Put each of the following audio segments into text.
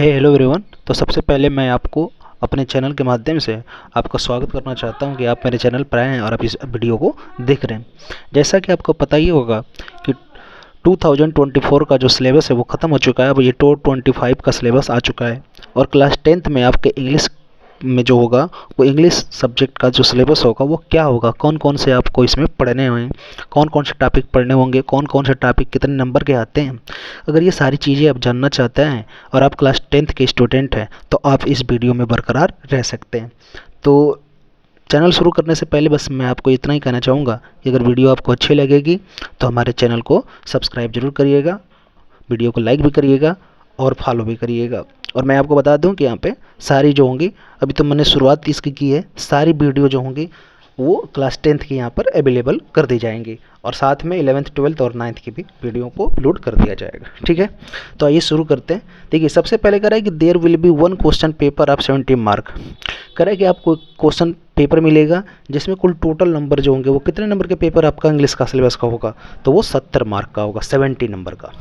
Hello everyone. तो सबसे पहले मैं आपको अपने चैनल के माध्यम से आपका स्वागत करना चाहता हूं कि आप मेरे चैनल पर आए हैं और आप इस वीडियो को देख रहे हैं। जैसा कि आपको पता ही होगा कि 2024 का जो सिलेबस है वो ख़त्म हो चुका है। अब ये 2025 का सिलेबस आ चुका है और क्लास 10th में आपके इंग्लिश में जो होगा वो इंग्लिश सब्जेक्ट का जो सिलेबस होगा वो क्या होगा, कौन कौन से आपको इसमें पढ़ने हैं, कौन कौन से टॉपिक पढ़ने होंगे, कौन कौन से टॉपिक कितने नंबर के आते हैं। अगर ये सारी चीज़ें आप जानना चाहते हैं और आप क्लास 10th के स्टूडेंट हैं तो आप इस वीडियो में बरकरार रह सकते हैं। तो चैनल शुरू करने से पहले बस मैं आपको इतना ही कहना चाहूँगा कि अगर वीडियो आपको अच्छी लगेगी तो हमारे चैनल को सब्सक्राइब जरूर करिएगा, वीडियो को लाइक भी करिएगा और फॉलो भी करिएगा। और मैं आपको बता दूं कि यहाँ पे सारी जो होंगी, अभी तो मैंने शुरुआत इसकी की है, सारी वीडियो जो होंगी वो क्लास 10th की यहाँ पर अवेलेबल कर दी जाएंगी और साथ में 11th 12th और 9th की भी वीडियो को अपलोड कर दिया जाएगा। ठीक है, तो आइए शुरू करते हैं। देखिए, सबसे पहले कह रहा है कि there will be one question paper of 70 mark. कह रहा है कि आपको क्वेश्चन पेपर मिलेगा जिसमें कुल टोटल नंबर जो होंगे वो कितने नंबर के पेपर आपका इंग्लिश का सिलेबस का होगा, तो वो 70 मार्क का होगा, 70 नंबर का।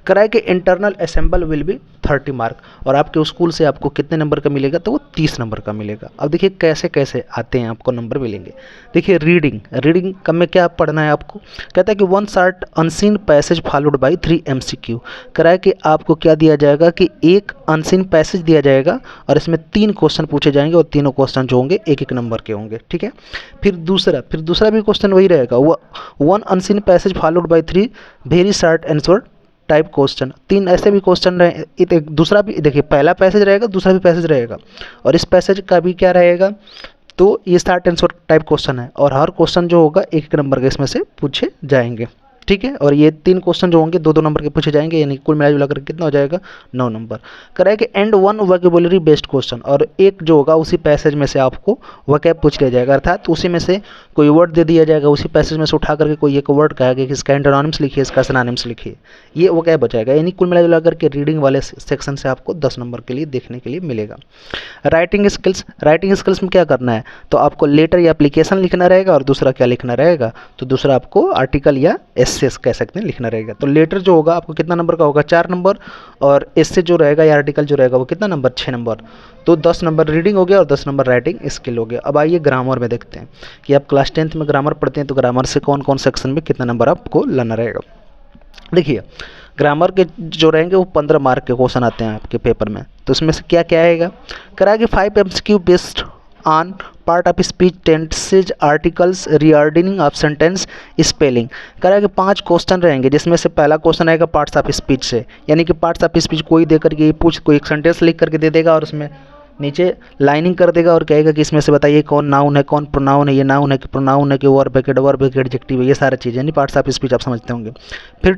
कह रहा है कि internal assemble will be 30 mark और आपके स्कूल से आपको कितने नंबर का मिलेगा, तो वो 30 नंबर का मिलेगा। अब देखिए कैसे कैसे आते हैं आपको नंबर मिलेंगे। देखिए रीडिंग का में क्या पढ़ना है आपको। कहता है कि one short unseen passage followed by 3 MCQ। कह रहा है कि आपको क्या दिया जाएगा कि एक अनसीन पैसेज दिया जाएगा और इसमें 3 क्वेश्चन पूछे जाएंगे और तीनों क्वेश्चन जो होंगे एक एक नंबर के होंगे। ठीक है, फिर दूसरा भी क्वेश्चन वही रहेगा, वो one unseen passage followed by 3 very short answer type question. 3 ऐसे भी क्वेश्चन रहे, दूसरा भी देखिए, पहला पैसेज रहेगा, दूसरा भी पैसेज रहेगा और इस पैसेज का भी क्या रहेगा, तो ये शॉर्ट आंसर टाइप क्वेश्चन है और हर क्वेश्चन जो होगा एक एक नंबर के इसमें से पूछे जाएंगे। ठीक है, और ये 3 क्वेश्चन जो होंगे 2-2 नंबर के पूछे जाएंगे, यानी कुल मिला जुला कर कितना हो जाएगा, 9 नंबर। कह रहा है कि and one vocabulary based question, और एक जो होगा उसी पैसेज में से आपको वोकैब पूछ लिया जाएगा, अर्थात उसी में से कोई वर्ड दे दिया जाएगा, उसी पैसेज में से उठा करके कोई एक वर्ड कहेगा कि इसका एंटोनिम्स लिखिए, इसका सिनोनिम्स लिखिए, ये वोकैब हो जाएगा। यानी कुल मिला जुला करके रीडिंग वाले सेक्शन से आपको 10 नंबर के लिए देखने के लिए मिलेगा। राइटिंग स्किल्स में क्या करना है, तो आपको लेटर या एप्लीकेशन लिखना रहेगा और दूसरा क्या लिखना रहेगा, तो दूसरा आपको आर्टिकल या एस्से कह सकते हैं लिखना रहेगा। तो लेटर जो होगा आपको कितना नंबर का होगा, 4 नंबर, और एस्से जो रहेगा या आर्टिकल जो रहेगा वो कितना नंबर, 6 नंबर। तो 10 नंबर रीडिंग हो गया और 10 नंबर राइटिंग स्किल हो गया। अब आइए ग्रामर में देखते हैं कि आप क्लास 10th में ग्रामर पढ़ते हैं तो ग्रामर से कौन कौन सेक्शन में कितना नंबर आपको लाना रहेगा। देखिए, ग्रामर के जो रहेंगे वो 15 मार्क के क्वेश्चन आते हैं आपके पेपर में, तो उसमें से क्या क्या आएगा। करा कि 5 MCQ based on part of speech, tenses, articles, reordering of sentence, spelling. करा कि 5 क्वेश्चन रहेंगे जिसमें से पहला क्वेश्चन आएगा पार्ट्स ऑफ स्पीच से, यानी कि पार्ट्स ऑफ स्पीच कोई दे करके कोई एक सेंटेंस लिख करके दे देगा और उसमें नीचे लाइनिंग कर देगा और कहेगा कि इसमें से बताइए कौन नाउन है, कौन प्रोनाउन है, ये नाउन है कि प्रोनाउन है कि वर्ब है कि एडजेक्टिव है, ये सारी चीज़ें यानी पार्ट्स ऑफ स्पीच आप समझते होंगे। फिर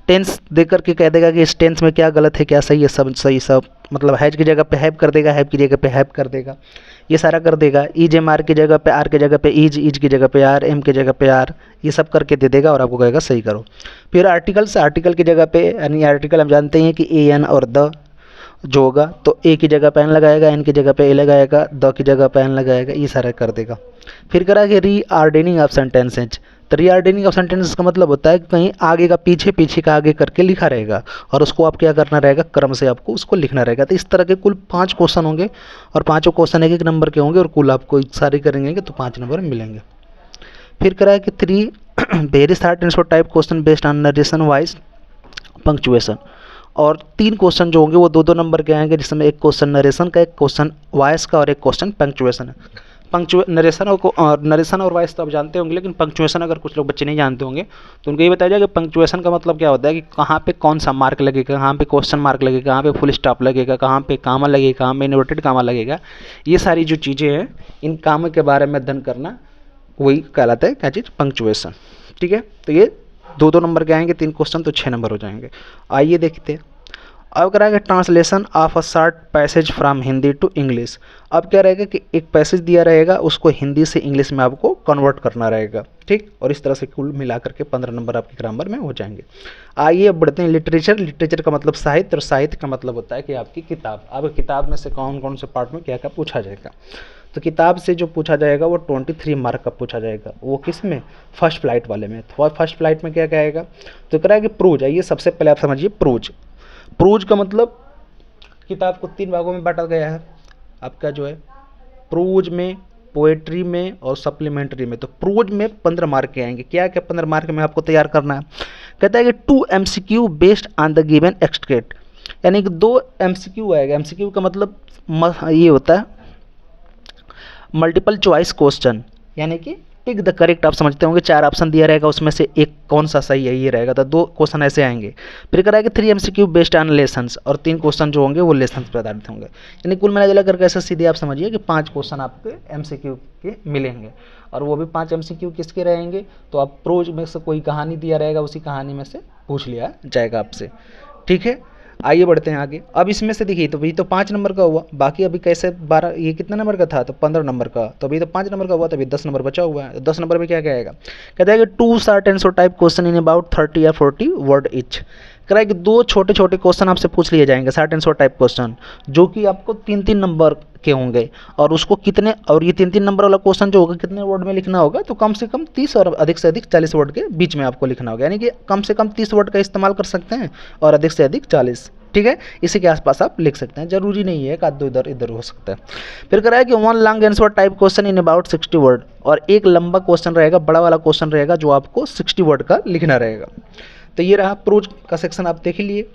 टेंस दे करके कह देगा कि इस टेंस में क्या गलत है क्या सही है, सब सही, सब मतलब हैज की जगह पे हैव कर देगा, हैव की जगह पे हैव कर देगा, ये सारा कर देगा। ईज एम आर की जगह पे आर की जगह पे ईज की जगह पे आर, एम की जगह पे आर, ये सब करके दे देगा और आपको कहेगा सही करो। फिर आर्टिकल की जगह पे, यानी आर्टिकल हम जानते हैं कि ए एन और द जो होगा, तो ए की जगह पे एन लगाएगा, एन की जगह पे ए लगाएगा, द की जगह पे एन लगाएगा, ये सारा कर देगा। फिर करा कि रीऑर्डनिंग ऑफ सेंटेंसेज। तो रीऑर्डनिंग ऑफ सेंटेंसेस का मतलब होता है कि कहीं आगे का पीछे, पीछे का आगे करके लिखा रहेगा और उसको आप क्या करना रहेगा, क्रम से आपको उसको लिखना रहेगा। तो इस तरह के कुल 5 क्वेश्चन होंगे और पाँचों क्वेश्चन एक एक नंबर के होंगे और कुल आपको सारे करेंगे तो 5 नंबर मिलेंगे। फिर करा कि 3 very short answer type question based on narration wise punctuation, और 3 क्वेश्चन जो होंगे वो 2-2 नंबर के आएंगे, जिसमें एक क्वेश्चन नरेशन का, एक क्वेश्चन वॉइस का और एक क्वेश्चन पंक्चुएशन है। नरेशन और वॉइस तो आप जानते होंगे, लेकिन पंक्चुएशन अगर कुछ लोग बच्चे नहीं जानते होंगे तो उनको ये बताया जाए कि पंक्चुएशन का मतलब क्या होता है कि कहाँ पे कौन सा मार्क लगेगा, कहाँ पे क्वेश्चन मार्क लगेगा, कहाँ पे फुल स्टॉप लगेगा, कहाँ पे कामा लगेगा, कहाँ पे इन्वर्टेड कामा लगेगा, ये सारी जो चीज़ें हैं इन कामों के बारे में अध्ययन करना वही कहलाता है क्या चीज़, पंक्चुएशन। ठीक है, तो ये 2-2 नंबर के आएंगे, 3 क्वेश्चन तो 6 नंबर हो जाएंगे। आइए देखते हैं। अब क्या रहेगा, translation of a short passage from Hindi to English. अब क्या रहेगा कि एक पैसेज दिया रहेगा, उसको हिंदी से इंग्लिश में आपको कन्वर्ट करना रहेगा। ठीक, और इस तरह से कुल मिला करके 15 नंबर आपके ग्रामर में हो जाएंगे। आइए अब बढ़ते हैं लिटरेचर का मतलब साहित्य, और साहित्य का मतलब होता है कि आपकी किताब। अब किताब में से कौन कौन से पार्ट में क्या क्या पूछा जाएगा, तो किताब से जो पूछा जाएगा वो 23 मार्क का पूछा जाएगा। वो किस में, फर्स्ट फ्लाइट वाले में। तो फर्स्ट फ्लाइट में क्या कहेगा, तो कह रहा है कि प्रोज। आइए सबसे पहले आप समझिए प्रोज का मतलब किताब को 3 भागों में बांटा गया है आपका जो है प्रोज में, पोएट्री में और सप्लीमेंट्री में। तो प्रोज में 15 मार्क के आएंगे। क्या क्या 15 मार्क में आपको तैयार करना है? कहता है कि 2 MCQ based on the given extract, यानी कि 2 MCQ आएगा। MCQ का मतलब ये होता है मल्टीपल चॉइस क्वेश्चन, यानी कि टिक द करेक्ट। आप समझते होंगे 4 ऑप्शन दिया रहेगा, उसमें से एक कौन सा सही है ये रहेगा, तो 2 क्वेश्चन ऐसे आएंगे। फिर कराएगा 3 MCQ बेस्ड ऑन लेसन्स, और 3 क्वेश्चन जो होंगे वो लेसन्स पर आधारित होंगे। यानी कुल मिला जुला करके ऐसा सीधे आप समझिए कि 5 क्वेश्चन आपके MCQ के मिलेंगे, और वो भी 5 MCQ किसके रहेंगे? तो आप प्रोज में से कोई कहानी दिया रहेगा, उसी कहानी में से पूछ लिया जाएगा आपसे। ठीक है, आइए बढ़ते हैं आगे। अब इसमें से देखिए, तो अभी तो 5 नंबर का हुआ, बाकी अभी कैसे 12, ये कितना नंबर का था? तो 15 नंबर का, तो अभी तो 5 नंबर का हुआ, तो अभी 10 नंबर बचा हुआ है। तो 10 नंबर में क्या क्या आएगा? कहता है कि 2 short answer type question in about 30 या 40 वर्ड इच। कह रहा है कि 2 छोटे छोटे क्वेश्चन आपसे पूछ लिए जाएंगे, शॉर्ट आंसर टाइप क्वेश्चन, जो कि आपको 3-3 नंबर के होंगे, और उसको कितने, और ये 3-3 नंबर वाला क्वेश्चन जो होगा कितने वर्ड में लिखना होगा? तो कम से कम 30 और अधिक से अधिक 40 वर्ड के बीच में आपको लिखना होगा। यानी कि कम से कम 30 वर्ड का इस्तेमाल कर सकते हैं और अधिक से अधिक 40। ठीक है, इसी के आसपास आप लिख सकते हैं, जरूरी नहीं है कि आध दो इधर इधर हो सकता है। फिर कह रहा है कि 1 long answer type question in about 60 word, और एक लंबा क्वेश्चन रहेगा, बड़ा वाला क्वेश्चन रहेगा, जो आपको 60 वर्ड का लिखना रहेगा। तो ये रहा प्रोज का सेक्शन, आप देख लिए।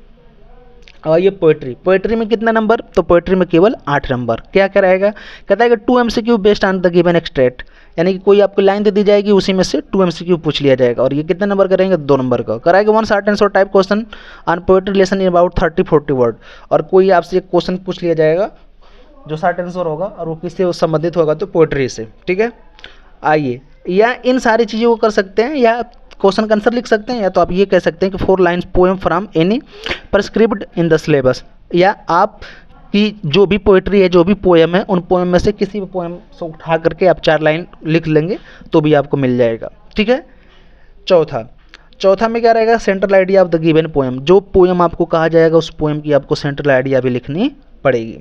और ये पोएट्री में कितना नंबर? तो पोएट्री में केवल 8 नंबर। क्या क्या रहेगा? कहता है कि 2 MCQ based on the given extract, यानी कि कोई आपको लाइन दे दी जाएगी, उसी में से 2 MCQ पूछ लिया जाएगा, और ये कितने नंबर का रहेंगे? 2 नंबर का। कराएगा 1 short answer type question on poetry lesson in about 30-40 word, और कोई आपसे एक क्वेश्चन पूछ लिया जाएगा जो शॉर्ट आंसर होगा, और वो किससे संबंधित होगा? तो पोएट्री से। ठीक है, आइए, या इन सारी चीज़ों को कर सकते हैं, या क्वेश्चन का आंसर लिख सकते हैं, या तो आप ये कह सकते हैं कि 4 lines poem from any prescribed in the syllabus, या आप की जो भी पोएट्री है, जो भी पोएम है, उन पोएम में से किसी भी पोएम से उठा करके आप 4 लाइन लिख लेंगे तो भी आपको मिल जाएगा। ठीक है, चौथा में क्या रहेगा? Central idea of the given poem, जो पोएम आपको कहा जाएगा उस पोएम की आपको सेंट्रल आइडिया भी लिखनी पड़ेगी।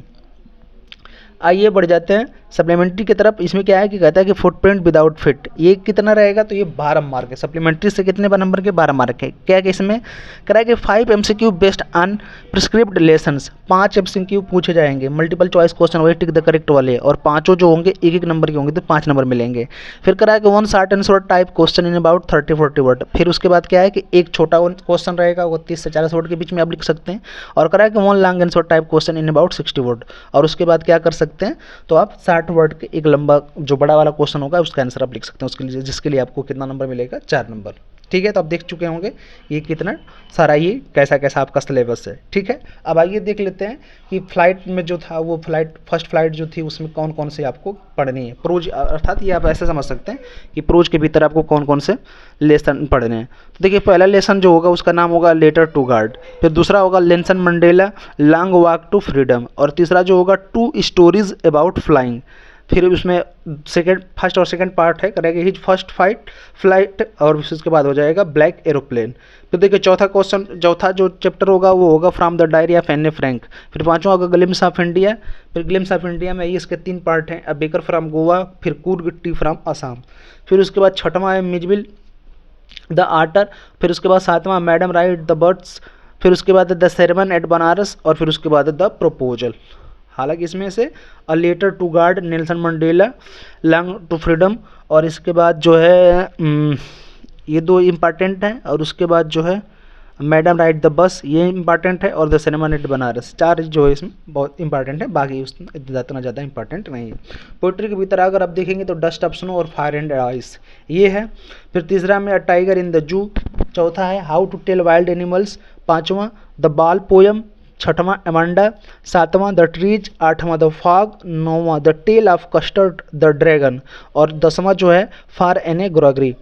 आइए बढ़ जाते हैं सप्लीमेंट्री की तरफ। इसमें क्या है कि कहता है कि फुटप्रिंट विदाउट फिट, ये कितना रहेगा? तो ये 12 मार्क है। सप्लीमेंट्री से कितने नंबर के? 12 मार्क है। क्या कि इसमें कह कि 5 MCQ based on prescribed lessons, 5 MCQ पूछे जाएंगे, मल्टीपल चॉइस क्वेश्चन वही टिक द करेक्ट वाले, और पाँचों जो होंगे 1-1 नंबर के होंगे, तो 5 नंबर मिलेंगे। फिर कह कि 1 short answer type question in about 30-40 word. फिर उसके बाद क्या है कि एक छोटा क्वेश्चन रहेगा, वो 30 से 40 वर्ड के बीच में आप लिख सकते हैं। और कह कि 1 long answer type question in about 60 word, और उसके बाद क्या कर सकते हैं? तो आप 60 वर्ड के एक लंबा जो बड़ा वाला क्वेश्चन होगा उसका आंसर आप लिख सकते हैं, उसके लिए, जिसके लिए आपको कितना नंबर मिलेगा? 4 नंबर। ठीक है, तो आप देख चुके होंगे ये कितना सारा, ये कैसा कैसा आपका सिलेबस है। ठीक है, अब आइए देख लेते हैं कि फ्लाइट में जो था, वो फर्स्ट फ्लाइट जो थी, उसमें कौन कौन से आपको पढ़नी है। प्रोज, अर्थात ये आप ऐसे समझ सकते हैं कि प्रोज के भीतर आपको कौन कौन से लेसन पढ़ने हैं। तो देखिए, पहला लेसन जो होगा उसका नाम होगा लेटर टू गॉड, फिर दूसरा होगा Nelson Mandela long walk to freedom, और तीसरा जो होगा 2 स्टोरीज अबाउट फ्लाइंग। फिर उसमें फर्स्ट और सेकंड पार्ट है, करेगा हिज फर्स्ट फ्लाइट, और उसके बाद हो जाएगा ब्लैक एरोप्लेन। फिर देखिए चौथा जो चैप्टर होगा वो होगा from the diary of Anne a Frank. फिर पांचवा होगा ग्लिम्स ऑफ इंडिया। फिर ग्लिम्स ऑफ इंडिया में ये इसके 3 पार्ट हैं, अ बेकर फ्रॉम गोवा, फिर कूर्ग टी फ्रॉम असम। फिर उसके बाद छठवां है मिजबिल द आर्टर। फिर उसके बाद 7वां मैडम राइट द बर्ड्स। फिर उसके बाद द सेरेमन एट बनारस, और फिर उसके बाद द प्रपोजल। हालांकि इसमें से a letter to God, Nelson Mandela long to freedom, और इसके बाद जो है ये 2 इम्पॉर्टेंट हैं, और उसके बाद जो है मैडम राइट द बस, ये इम्पॉर्टेंट है, और द सिनेमा नेट बनारस, 4 जो है इसमें बहुत इंपॉर्टेंट है, बाकी उसमें इतना ज़्यादा इंपॉर्टेंट नहीं है। पोइट्री के भीतर अगर आप देखेंगे तो डस्ट ऑफ स्नो और फायर एंड आइस ये है। फिर तीसरा में a tiger in the zoo. चौथा है how to tell wild animals. पाँचवां द बाल पोयम। छठवां एमांडा। सातवां द ट्रीज। आठवां द फॉग। नौवां the tale of custard the dragon, और 10वां जो है फॉर एन ए ग्रोगरी।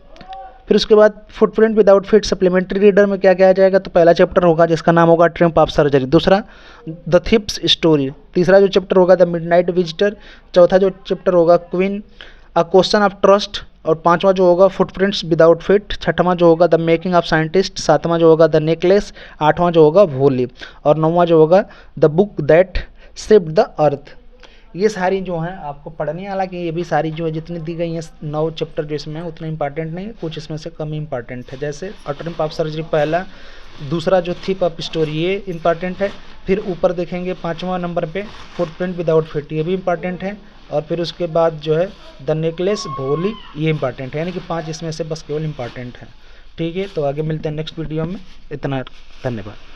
फिर उसके बाद footprint without fit supplementary reader में क्या क्या आ जाएगा, तो पहला चैप्टर होगा जिसका नाम होगा ट्रिम्प ऑफ सर्जरी। दूसरा द थिप्स स्टोरी। तीसरा जो चैप्टर होगा द मिडनाइट विजिटर। चौथा जो चैप्टर होगा queen a question of trust. और 5वां जो होगा फुटप्रिंट्स विदाउट फिट। छठवां जो होगा द मेकिंग ऑफ साइंटिस्ट। 7वां जो होगा द नेकलेस। 8वां जो होगा वोली, और 9वां जो होगा the book that shaped the earth. ये सारी जो हैं आपको पढ़नी है। हालांकि ये भी सारी जो है जितनी दी गई हैं 9 चैप्टर जो इसमें है उतने इंपॉर्टेंट नहीं है, कुछ इसमें से कम इंपॉर्टेंट है। जैसे ट्रिम्प ऑफ सर्जरी पहला, दूसरा जो थिप ऑफ स्टोरी ये इम्पॉर्टेंट है। फिर ऊपर देखेंगे 5वां नंबर पे फुटप्रिंट विदाउट फिट, ये भी इम्पॉर्टेंट है। और फिर उसके बाद जो है द नेकलेस भोली, ये इम्पॉर्टेंट है। यानी कि 5 इसमें से बस केवल इम्पॉर्टेंट है। ठीक है, तो आगे मिलते हैं नेक्स्ट वीडियो में। इतना, धन्यवाद।